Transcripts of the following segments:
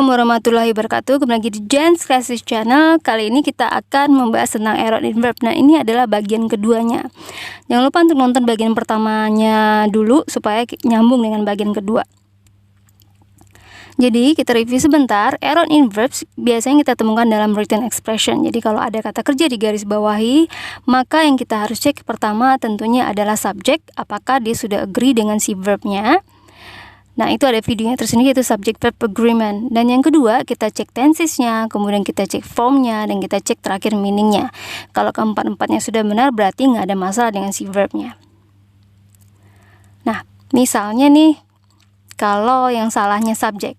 Assalamualaikum warahmatullahi wabarakatuh. Kembali lagi di Jen's Classes Channel. Kali ini kita akan membahas tentang error in verb. Nah, ini adalah bagian keduanya. Jangan lupa untuk nonton bagian pertamanya dulu supaya nyambung dengan bagian kedua. Jadi kita review sebentar. Error in verbs biasanya kita temukan dalam written expression. Jadi kalau ada kata kerja di garis bawahi, maka yang kita harus cek pertama tentunya adalah subjek, apakah dia sudah agree dengan si verbnya. Nah, itu ada videonya tersendiri, yaitu subject verb agreement. Dan yang kedua, kita cek tensesnya, kemudian kita cek formnya, dan kita cek terakhir meaningnya. Kalau keempat-empatnya sudah benar, berarti nggak ada masalah dengan si verbnya. Nah, misalnya nih, kalau yang salahnya subjek.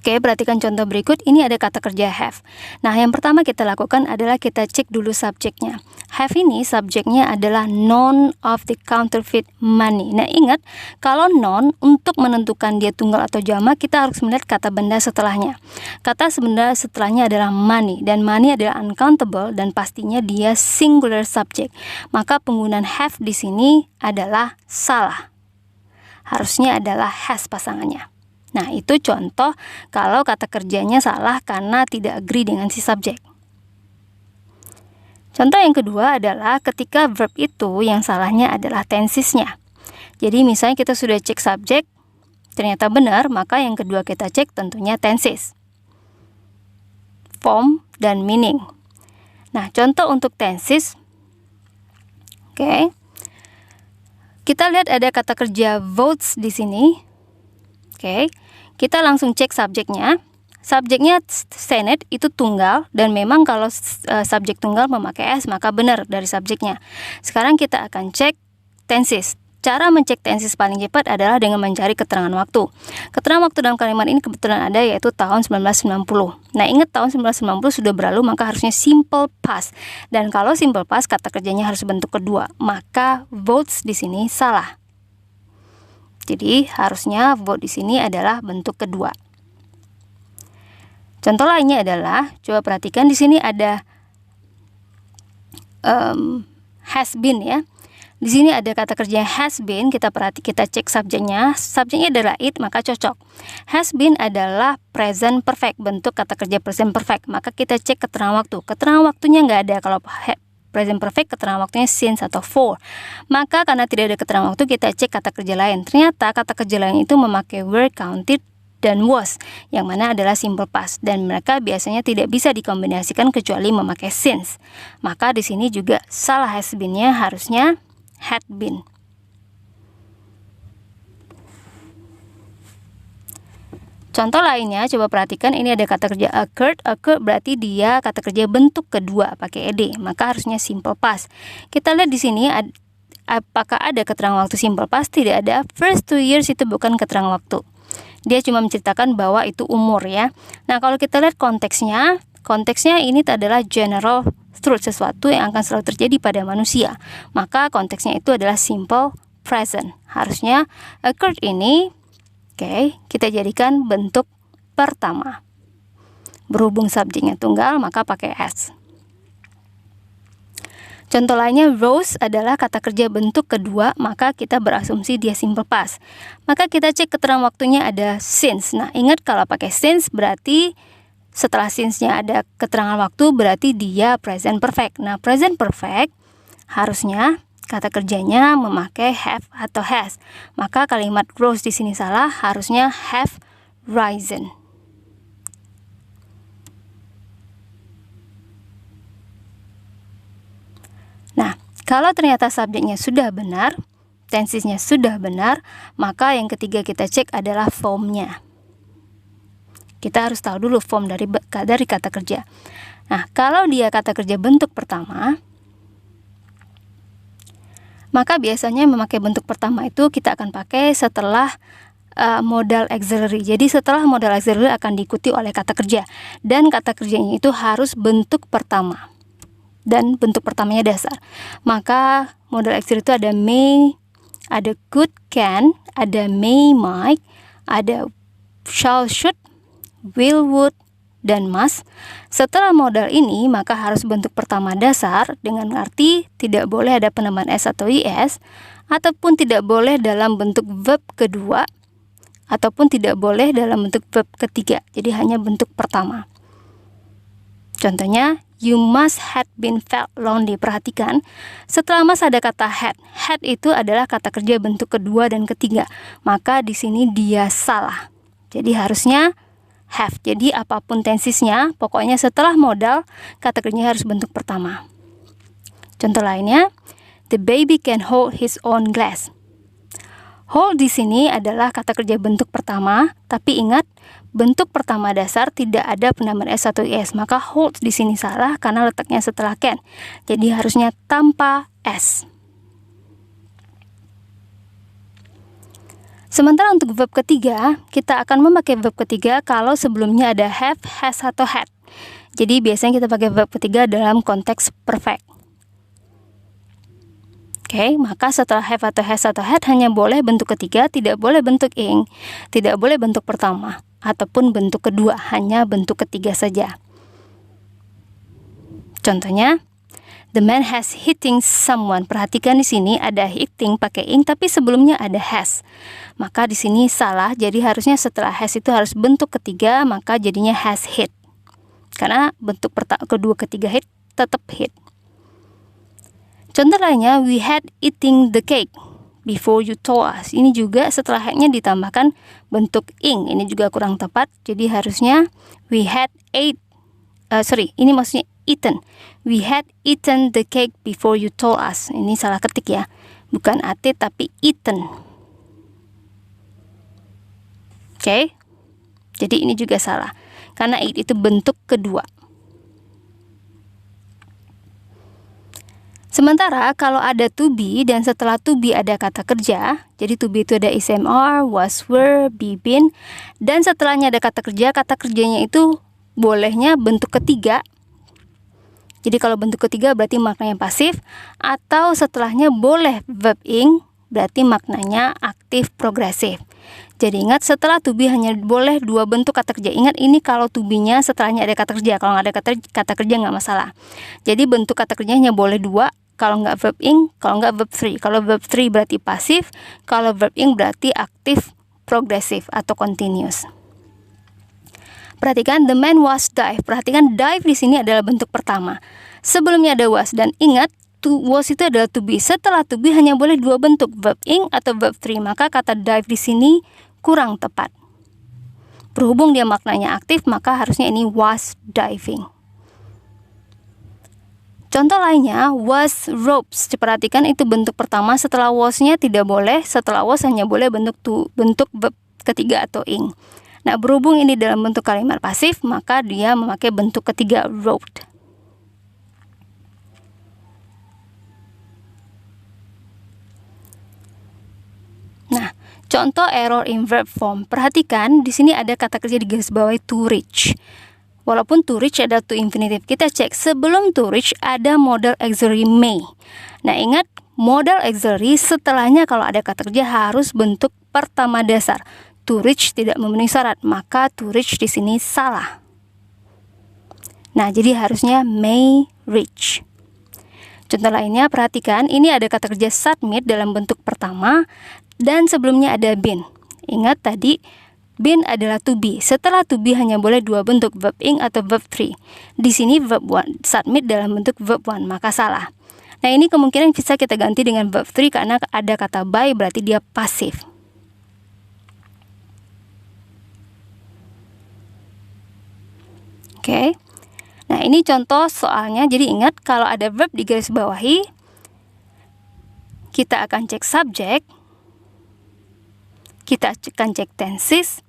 Oke, perhatikan contoh berikut. Ini ada kata kerja have. Nah, yang pertama kita lakukan adalah kita cek dulu subjeknya. Have ini subjeknya adalah noun of the counterfeit money. Nah, ingat, kalau noun untuk menentukan dia tunggal atau jamak, kita harus melihat kata benda setelahnya. Kata benda setelahnya adalah money, dan money adalah uncountable dan pastinya dia singular subject. Maka penggunaan have di sini adalah salah. Harusnya adalah has pasangannya. Nah, itu contoh kalau kata kerjanya salah karena tidak agree dengan si subjek. Contoh yang kedua adalah ketika verb itu yang salahnya adalah tensesnya. Jadi misalnya kita sudah cek subjek, ternyata benar, maka yang kedua kita cek tentunya tenses, form, dan meaning. Nah, contoh untuk tenses, oke. Kita lihat ada kata kerja votes di sini. Oke, kita langsung cek subjeknya. Subjeknya Senate itu tunggal, dan memang kalau subjek tunggal memakai S maka benar dari subjeknya. Sekarang kita akan cek tenses. Cara mencek tenses paling cepat adalah dengan mencari keterangan waktu. Keterangan waktu dalam kalimat ini kebetulan ada, yaitu tahun 1990. Nah, ingat tahun 1990 sudah berlalu, maka harusnya simple past. Dan kalau simple past kata kerjanya harus bentuk kedua, maka votes di sini salah. Jadi harusnya vote di sini adalah bentuk kedua. Contoh lainnya adalah, coba perhatikan di sini ada has been ya. Di sini ada kata kerja has been. Kita cek subjeknya. Subjeknya adalah it, maka cocok. Has been adalah present perfect, bentuk kata kerja present perfect. Maka kita cek keterangan waktu. Keterangan waktunya nggak ada. Kalau present perfect, keterangan waktunya since atau for. Maka karena tidak ada keterangan waktu, kita cek kata kerja lain. Ternyata kata kerja lain itu memakai were, counted, dan was, yang mana adalah simple past, dan mereka biasanya tidak bisa dikombinasikan kecuali memakai since. Maka di sini juga salah has been-nya, harusnya had been. Contoh lainnya, coba perhatikan, ini ada kata kerja occurred. Occurred berarti dia kata kerja bentuk kedua pakai ed, maka harusnya simple past. Kita lihat di sini apakah ada keterangan waktu simple past? Tidak ada. First 2 years itu bukan keterangan waktu. Dia cuma menceritakan bahwa itu umur ya. Nah, kalau kita lihat konteksnya ini adalah general truth, sesuatu yang akan selalu terjadi pada manusia. Maka konteksnya itu adalah simple present. Harusnya occurred ini, oke, kita jadikan bentuk pertama. Berhubung subjeknya tunggal, maka pakai S. Contoh lainnya, rose adalah kata kerja bentuk kedua, maka kita berasumsi dia simple past. Maka kita cek keterangan waktunya ada since. Nah, ingat kalau pakai since berarti setelah since-nya ada keterangan waktu, berarti dia present perfect. Nah, present perfect harusnya kata kerjanya memakai have atau has. Maka kalimat rose di sini salah, harusnya have risen. Nah, kalau ternyata subjeknya sudah benar, tensesnya sudah benar, maka yang ketiga kita cek adalah formnya. Kita harus tahu dulu form dari kata kerja. Nah, kalau dia kata kerja bentuk pertama, maka biasanya memakai bentuk pertama itu kita akan pakai setelah modal auxiliary. Jadi setelah modal auxiliary akan diikuti oleh kata kerja, dan kata kerjanya itu harus bentuk pertama, dan bentuk pertamanya dasar. Maka modal auxiliary itu ada may, ada could, can, ada may, might, ada shall, should, will, would, dan must. Setelah modal ini, maka harus bentuk pertama dasar, dengan arti tidak boleh ada penambahan s atau is, ataupun tidak boleh dalam bentuk verb kedua, ataupun tidak boleh dalam bentuk verb ketiga, jadi hanya bentuk pertama. Contohnya, you must had been felt lonely. Perhatikan, setelah must ada kata had. Had itu adalah kata kerja bentuk kedua dan ketiga. Maka di sini dia salah. Jadi harusnya have. Jadi apapun tensisnya, pokoknya setelah modal, kata kerjanya harus bentuk pertama. Contoh lainnya, the baby can hold his own glass. Hold di sini adalah kata kerja bentuk pertama, tapi ingat bentuk pertama dasar tidak ada penambahan s atau is, maka hold di sini salah karena letaknya setelah can. Jadi harusnya tanpa s. Sementara untuk verb ketiga, kita akan memakai verb ketiga kalau sebelumnya ada have, has, atau had. Jadi biasanya kita pakai verb ketiga dalam konteks perfect. Oke, maka setelah have atau has atau had hanya boleh bentuk ketiga, tidak boleh bentuk ing, tidak boleh bentuk pertama, ataupun bentuk kedua, hanya bentuk ketiga saja. Contohnya, the man has hitting someone. Perhatikan di sini ada hitting pakai ing, tapi sebelumnya ada has. Maka di sini salah, jadi harusnya setelah has itu harus bentuk ketiga, maka jadinya has hit. Karena bentuk kedua ketiga hit tetap hit. Contoh lainnya, we had eating the cake before you told us. Ini juga setelah had-nya ditambahkan bentuk ing. Ini juga kurang tepat. Jadi harusnya we had ini maksudnya eaten. We had eaten the cake before you told us. Ini salah ketik ya. Bukan ate tapi eaten. Oke. Jadi ini juga salah. Karena itu bentuk kedua. Sementara kalau ada to be dan setelah to be ada kata kerja, jadi to be itu ada is, am, are, was, were, be, been, dan setelahnya ada kata kerjanya itu bolehnya bentuk ketiga. Jadi kalau bentuk ketiga berarti maknanya pasif, atau setelahnya boleh verb ing, berarti maknanya aktif progresif. Jadi ingat, setelah to be hanya boleh dua bentuk kata kerja. Ingat, ini kalau to be-nya setelahnya ada kata kerja. Kalau nggak ada kata kerja nggak masalah. Jadi bentuk kata kerjanya hanya boleh dua. Kalau nggak verb ing, kalau nggak verb 3. Kalau verb 3 berarti pasif, kalau verb ing berarti aktif progresif atau continuous. Perhatikan, the man was dive. Perhatikan, dive di sini adalah bentuk pertama. Sebelumnya ada was, dan ingat, was itu adalah to be. Setelah to be hanya boleh dua bentuk, verb ing atau verb 3. Maka kata dive di sini kurang tepat. Berhubung dia maknanya aktif, maka harusnya ini was diving. Contoh lainnya, was ropes. Perhatikan, itu bentuk pertama. Setelah was-nya tidak boleh. Setelah was hanya boleh bentuk verb ketiga atau ing. Nah, berhubung ini dalam bentuk kalimat pasif, maka dia memakai bentuk ketiga, roped. Nah, contoh error in verb form. Perhatikan, di sini ada kata kerja di garis bawah to reach. Walaupun to reach ada to infinitive, kita cek sebelum to reach ada modal auxiliary may. Nah, ingat, modal auxiliary setelahnya kalau ada kata kerja harus bentuk pertama dasar. To reach tidak memenuhi syarat, maka to reach di sini salah. Nah, jadi harusnya may reach. Contoh lainnya, perhatikan, ini ada kata kerja submit dalam bentuk pertama dan sebelumnya ada been. Ingat tadi, been adalah to be. Setelah to be hanya boleh dua bentuk, verb ing atau verb 3. Di sini verb 1, submit dalam bentuk verb 1, maka salah. Nah, ini kemungkinan bisa kita ganti dengan verb 3 karena ada kata by, berarti dia pasif. Oke. Nah, ini contoh soalnya. Jadi ingat, kalau ada verb di garis bawahi, kita akan cek subject, kita akan cek tenses,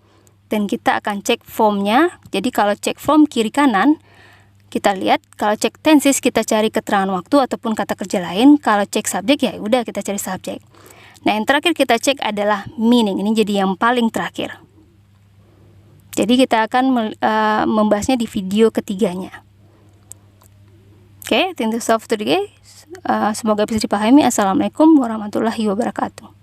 dan kita akan cek formnya. Jadi kalau cek form kiri kanan, kita lihat. Kalau cek tenses kita cari keterangan waktu ataupun kata kerja lain. Kalau cek subjek ya udah kita cari subjek. Nah, yang terakhir kita cek adalah meaning. Ini jadi yang paling terakhir. Jadi kita akan membahasnya di video ketiganya. Oke, thank you so much today. Semoga bisa dipahami. Assalamualaikum warahmatullahi wabarakatuh.